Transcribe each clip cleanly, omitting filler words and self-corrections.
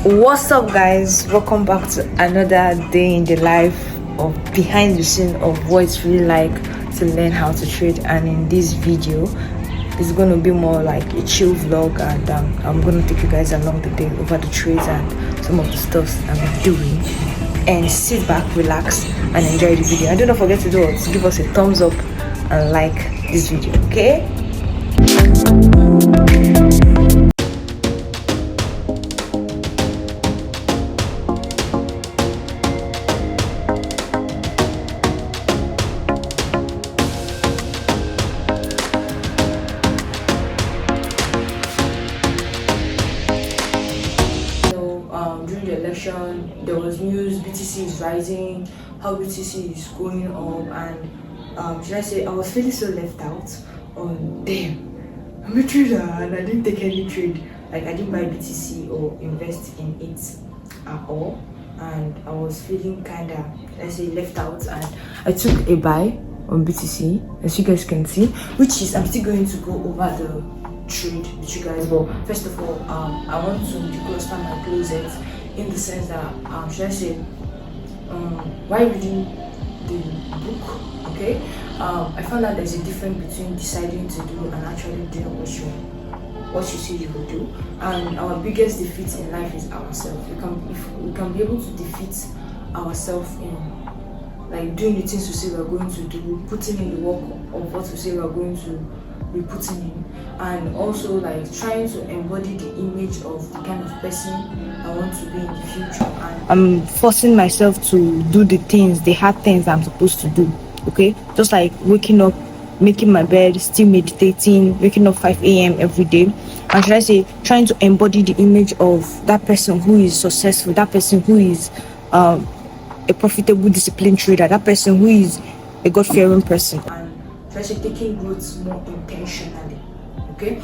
What's up, guys? Welcome back to another day in the life of behind the scene of what it's really like to learn how to trade. And in this video, it's going to be more like a chill vlog, and I'm going to take you guys along the day over the trades and some of the stuff I'm doing. And sit back, relax, and enjoy the video. And don't forget to give us a thumbs up and like this video, okay? During the election, there was news BTC is rising, how BTC is going up, and should I say, I was feeling so left out on damn. I'm a trader and I didn't take any trade. Like, I didn't buy BTC or invest in it at all, and I was feeling kinda, let's say, left out, and I took a buy on BTC, as you guys can see, which is, I'm still going to go over the trade with you guys. But first of all, I want to decluster my closet, in the sense that should I say, while reading the book, okay, I found out there's a difference between deciding to do and actually doing what you say you will do. And our biggest defeat in life is ourselves. If we can be able to defeat ourselves in like doing the things we say we're going to do, putting in the work of what we say we're going to be putting in, and also like trying to embody the image of the kind of person I want to be in the future. And I'm forcing myself to do the hard things I'm supposed to do, okay? Just like waking up, making my bed, still meditating, waking up 5 a.m. every day. And should I say, trying to embody the image of that person who is successful, that person who is a profitable, disciplined trader, that person who is a God-fearing person. And should I say, taking growth more intentionally, okay?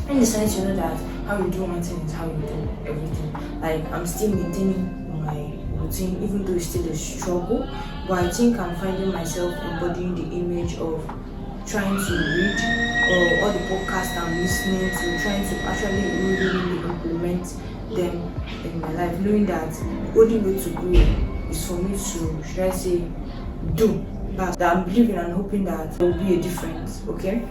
In the sense, you know that how you do one thing is how you do everything. Like, I'm still maintaining my routine, even though it's still a struggle, but I think I'm finding myself embodying the image of trying to read or all the podcasts I'm listening to, trying to actually really implement them in my life, knowing that the only way to grow is for me to, should I say, do that I'm believing and hoping that there will be a difference, okay?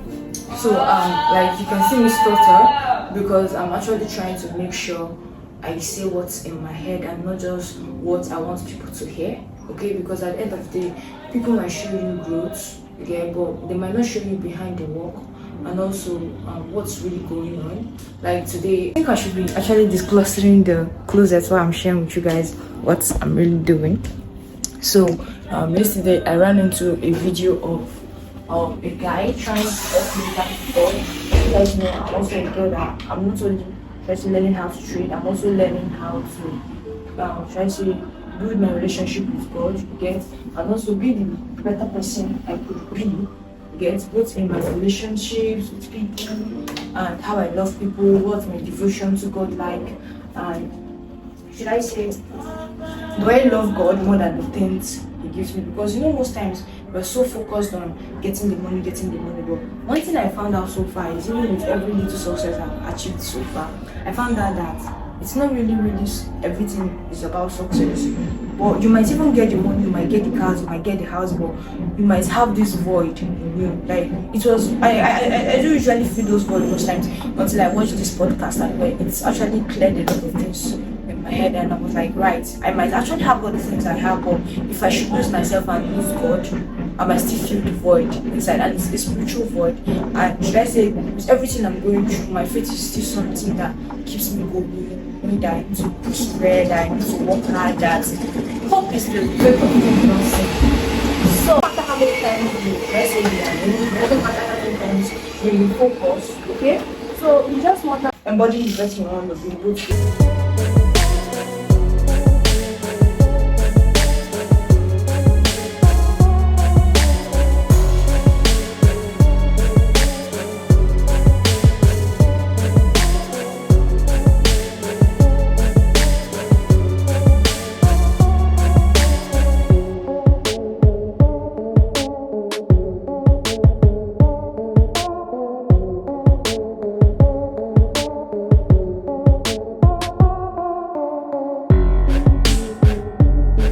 So like, you can see me stutter because I'm actually trying to make sure I say what's in my head and not just what I want people to hear, okay? Because at the end of the day, people might show you growth, okay, but they might not show you behind the work and also what's really going on. Like today, I think I should be actually disclosing the closet while I'm sharing with you guys what I'm really doing. So yesterday I ran into a video of a guy trying to help me back before. You guys know I'm also a girl that I'm not only just learning how to trade, I'm also learning how to try to build my relationship with God, get, and also be the better person I could be, get, both in my relationships with people and how I love people, what my devotion to God like, and should I say, do I love God more than the things He gives me? Because you know, most times we're so focused on getting the money, but one thing I found out so far is, even with every little success I've achieved so far, I found out that it's not really everything is about success. But you might even get the money, you might get the cars, you might get the house, but you might have this void in you. Like, it was, I do usually feel those void most times until I watch this podcast, and where it's actually cleared a lot of things in my head, and I was like, right, I might actually have all the things I have, but if I should lose myself and lose God, I might still feel the void inside, and it's a spiritual void. And should I say, with everything I'm going through, my faith is still something that keeps me going. I need to push bread, I need to work hard. That hope is the very important thing. So no matter how many times you let's say no matter how many times you focus, okay? So you just want to embody the best you want to be able to.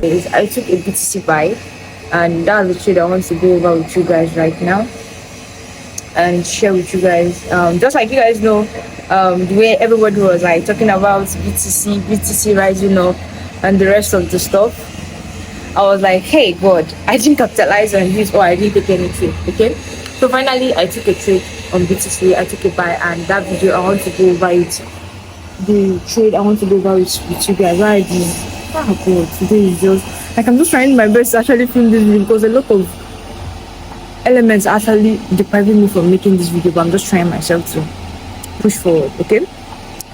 is I took a BTC buy, and that's the trade I want to go over with you guys right now and share with you guys. Just like you guys know, the way everybody was like talking about BTC rising up and the rest of the stuff, I was like, hey God, I didn't capitalize on this, or I didn't take any trade. Okay, so finally I took a trade on BTC. I took a buy, and that video I want to go over it. The trade I want to go over with you guys right now. Oh God, today is just like I'm just trying my best to actually film this video, because a lot of elements actually depriving me from making this video, but I'm just trying myself to push forward. Okay,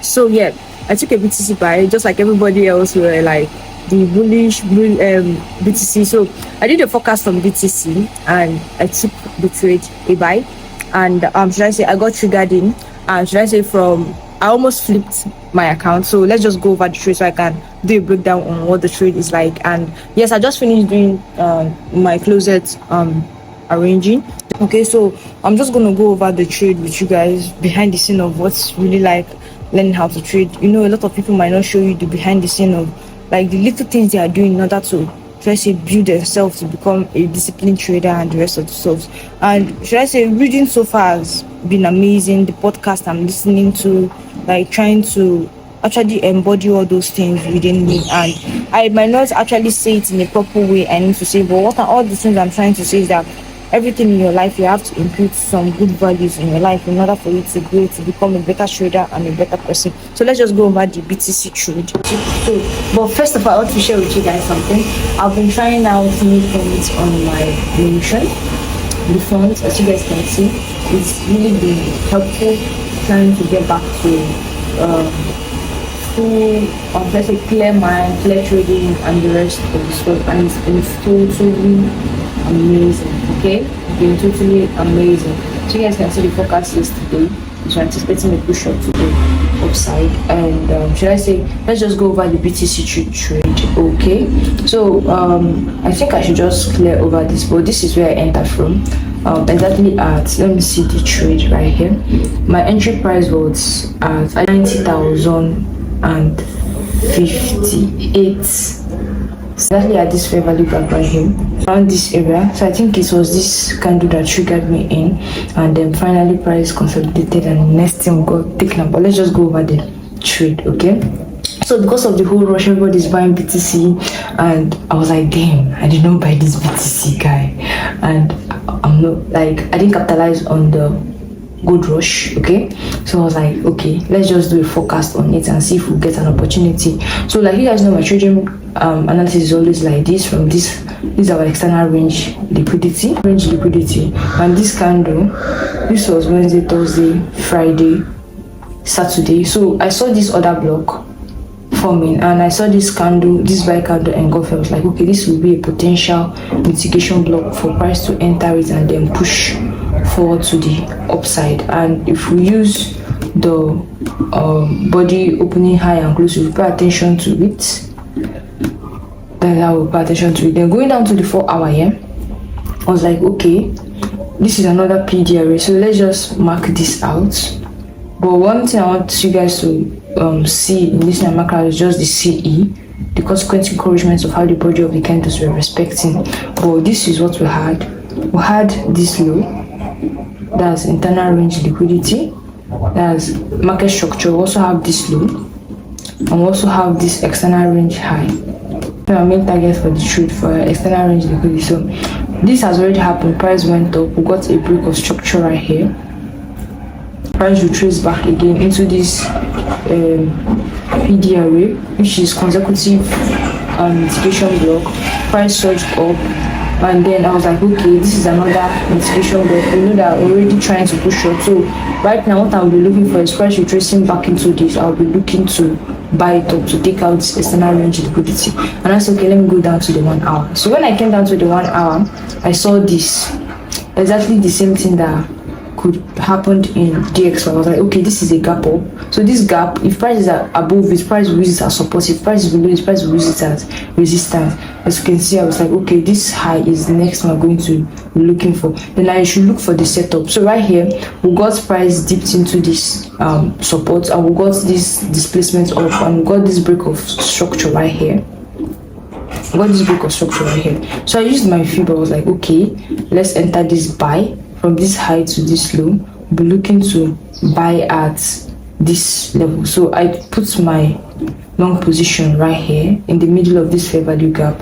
so yeah, I took a BTC buy just like everybody else were like the bullish BTC. So I did a forecast on BTC and I took the trade a buy, and should I say I got triggered in, and should I say from I almost flipped my account. So let's just go over the trade so I can do a breakdown on what the trade is like. And yes, I just finished doing my closet arranging. Okay, so I'm just gonna go over the trade with you guys, behind the scene of what's really like learning how to trade. You know, a lot of people might not show you the behind the scene of like the little things they are doing in order to should I say build themselves to become a disciplined trader and the rest of the stuff. And should I say reading so far has been amazing. The podcast I'm listening to, like trying to actually embody all those things within me, and I might not actually say it in a proper way I need to say, but what are all the things I'm trying to say is that everything in your life, you have to input some good values in your life in order for you to grow, to become a better trader and a better person. So let's just go over the BTC trade. So, but first of all, I want to share with you guys something. I've been trying out new things on my Notion. The font, as you guys can see, it's really been helpful trying to get back to full, let's say clear mind, clear trading, and the rest of the stuff. And it's been totally amazing. Okay, it's been totally amazing. So you guys can see the forecast yesterday. So I'm anticipating a push up today upside, and should I say let's just go over the BTC trade. Okay, so I think I should just clear over this, but this is where I entered from. Exactly at, let me see the trade right here. My entry price was at 90,058, exactly at this fair value gap right here, around this area. So I think it was this candle that triggered me in, and then finally price consolidated, and the next thing got taken up. But let's just go over the trade. Okay, so because of the whole rush, everybody's buying BTC, and I was like, damn, I did not buy this BTC guy, and I'm not like, I didn't capitalize on the good rush. Okay, so I was like, okay, let's just do a forecast on it and see if we get an opportunity. So like you guys know, my trading analysis is always like this. From this is our external range liquidity, and this candle, this was Wednesday, Thursday, Friday, Saturday. So I saw this other block forming, and I saw this candle, this buy candle engulf. I was like, okay, this will be a potential mitigation block for price to enter it and then push forward to the upside. And if we use the body opening high and close, we pay attention to it, then I will pay attention to it. Then going down to the 4 hour here, I was like, okay, this is another PDRA, so let's just mark this out. But one thing I want you guys to see in this macro is just the CE, the consequent encouragements of how the body of the candles were respecting. But this is what we had. We had this low, that's internal range liquidity, that's market structure. We also have this low, and we also have this external range high. So our main target for the trade for external range liquidity. So this has already happened. Price went up. We got a break of structure right here. Price retrace back again into this PDRA, which is consecutive mitigation block. Price surged up, and then I was like, okay, this is another mitigation block. We know that we're already trying to push up. So right now what I'll be looking for is price retracing back into this. I'll be looking to buy it up to take out this external range liquidity. And I said, okay, let me go down to the 1 hour. So when I came down to the 1 hour, I saw this, exactly the same thing that could happened in DX. I was like, okay, this is a gap up. So this gap, if price is above it, price will use it as support. If price is below it, price will use it as resistance. As you can see, I was like, okay, this high is the next one I'm going to be looking for. Then I should look for the setup. So right here, we got price dipped into this support, and we got this displacement up, and we got this break of structure right here. got this break of structure right here. So I used my fib. I was like, okay, let's enter this buy from this high to this low. Be looking to buy at this level. So I put my long position right here in the middle of this fair value gap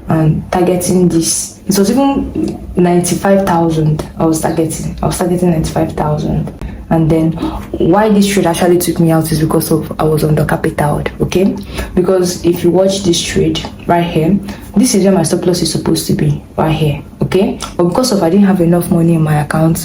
and targeting this. It was even 95,000 I was targeting 95,000. And then why this trade actually took me out is because of I was undercapitalized. Okay, because if you watch this trade right here, this is where my stop loss is supposed to be, right here. Okay, but because of I didn't have enough money in my account,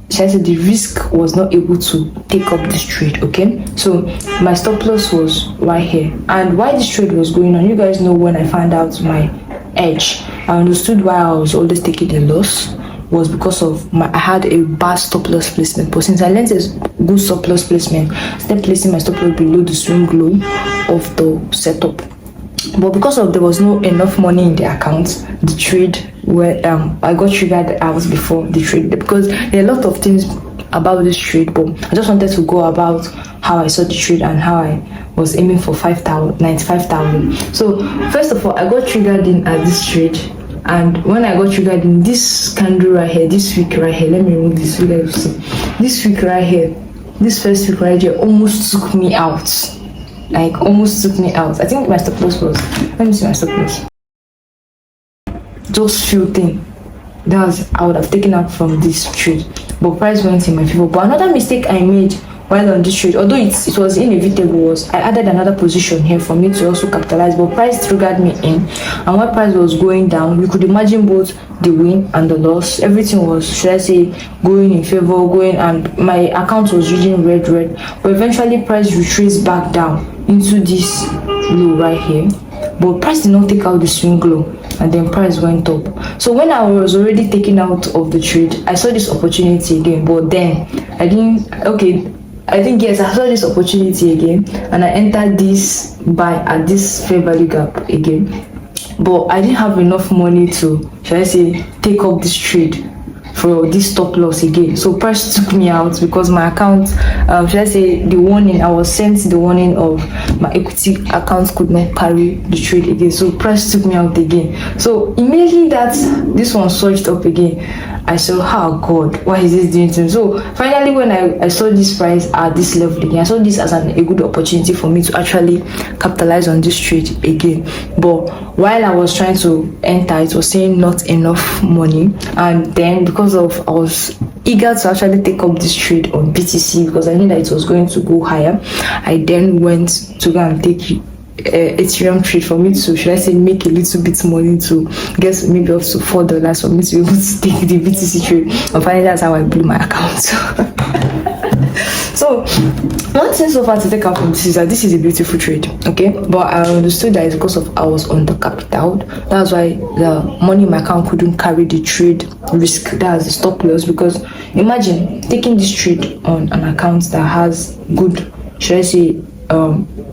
so I said the risk was not able to take up this trade. Okay, so my stop loss was right here. And why this trade was going on, you guys know, when I found out my edge, I understood why I was always taking a loss was because of I had a bad stop loss placement. But since I learned a good stop loss placement, I started placing my stop loss below the swing low of the setup. But because of there was no enough money in the account, the trade where I got triggered out before the trade, because there are a lot of things about this trade, but I just wanted to go about how I saw the trade and how I was aiming for 95,000. So first of all, I got triggered in at this trade. And when I got triggered in this candle right here, this week right here, let me remove this so you guys see. This week right here, this first week right here almost took me out. Like almost took me out. I think my stop loss was, let me see my stop loss. Just few things. That was I would have taken out from this trade. But price went in my favor. But another mistake I made while on this trade, although it was inevitable, was I added another position here for me to also capitalize, but price triggered me in. And when price was going down, you could imagine both the win and the loss. Everything was, should I say, going in favor, going, and my account was reading red. But eventually price retraced back down into this low right here. But price did not take out the swing low, and then price went up. So when I was already taken out of the trade, I saw this opportunity again, but then I think yes, I saw this opportunity again, and I entered this buy at this fair value gap again. But I didn't have enough money to, should I say, take up this trade for this stop loss again. So price took me out because my account, should I say, the warning, I was sent the warning of my equity account could not carry the trade again. So price took me out again. So immediately that this one surged up again, I saw, oh God, why is this doing to me? So finally, when I saw this price at this level again, I saw this as a good opportunity for me to actually capitalize on this trade again. But while I was trying to enter, it was saying not enough money. And then because of I was eager to actually take up this trade on BTC because I knew that it was going to go higher, I then went to go and take Ethereum trade for me to, should I say, make a little bit money to get maybe up to $4 for me to be able to take the BTC trade. And finally, that's how I blew my account. So one thing so far to take out from this is that this is a beautiful trade, okay? But I understood that it's because of I was undercapitalized. That's why the money in my account couldn't carry the trade risk. That's the stop loss. Because imagine taking this trade on an account that has good, should I say,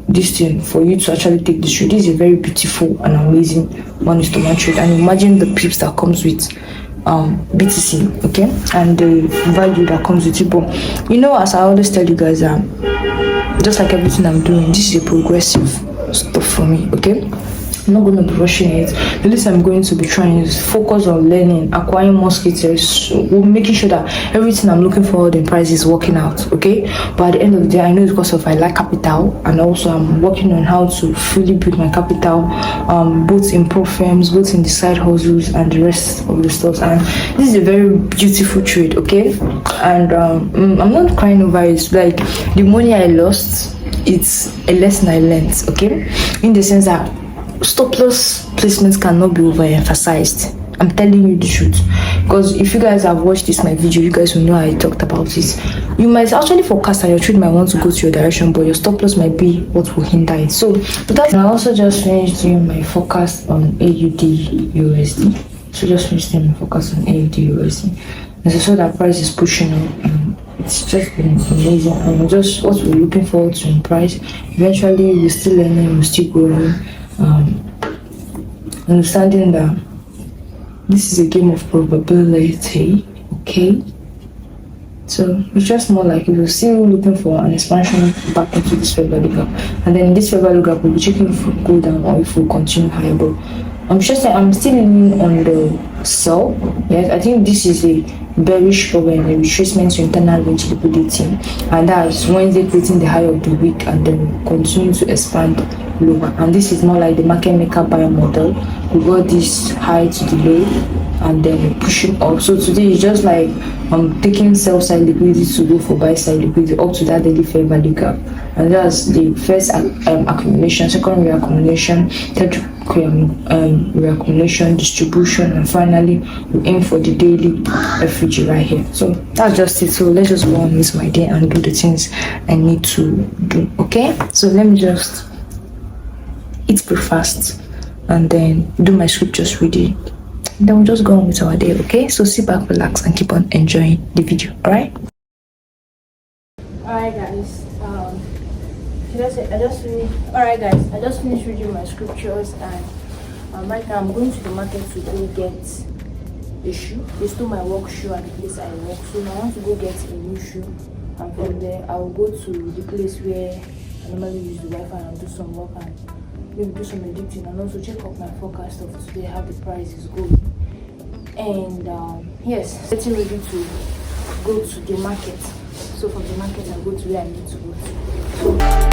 this thing for you to actually take this trade. This is a very beautiful and amazing 1:1 trade. And imagine the pips that comes with BTC, okay, and the value that comes with it. But you know, as I always tell you guys, just like everything I'm doing, this is a progressive stuff for me, okay? I'm not going to be rushing it. The least I'm going to be trying is focus on learning, acquiring more skills, making sure that everything I'm looking forward in price is working out, okay? But at the end of the day, I know it's because of I lack capital, and also I'm working on how to fully build my capital, both in pro firms, both in the side hustles, and the rest of the stuff. And this is a very beautiful trade, okay? And I'm not crying over it. Like the money I lost, it's a lesson I learned, okay? In the sense that stop loss placements cannot be overemphasized. I'm telling you the truth, because if you guys have watched my video, you guys will know I talked about it. You might actually forecast that your trade might want to go to your direction, but your stop loss might be what will hinder it. So that, I also just finished doing my forecast on AUD USD. So just finished doing my forecast on AUD USD. As I saw that price is pushing up, it's just been amazing, and just what we're looking forward to in price. Eventually, we're still learning, we're still growing. Understanding that this is a game of probability, okay? So it's just more like we're still looking for an expansion back into this fair value gap, and then this fair value gap will be checking if we'll go down or if we'll continue higher. But I'm just saying I'm still leaning on the sell. Yes, I think this is a bearish problem, a retracement to internal range liquidity, and that's Wednesday creating the high of the week and then continue to expand lower. And this is more like the market maker buyer model. We got this high to the low and then pushing up. So today is just like taking sell side liquidity to go for buy side liquidity up to that daily fair value gap, and that's the first accumulation, second reaccumulation, third reaccumulation, distribution, and finally we aim for the daily FVG right here. So that's just it. So let's just go on with my day and do the things I need to do. Okay, so let me just eat breakfast and then do my scriptures reading. Then we'll just go on with our day. Okay, so sit back, relax, and keep on enjoying the video. All right guys, I just finished reading my scriptures, and right now I'm going to the market to go get a shoe. They stole my work shoe at the place I work, so now I want to go get a new shoe, and from there I will go to the place where I normally use the Wi-Fi and do some work and maybe do some editing, and also check out my forecast of today, how the price is going. And yes, getting ready to go to the market. So from the market I go to where I need to go to. So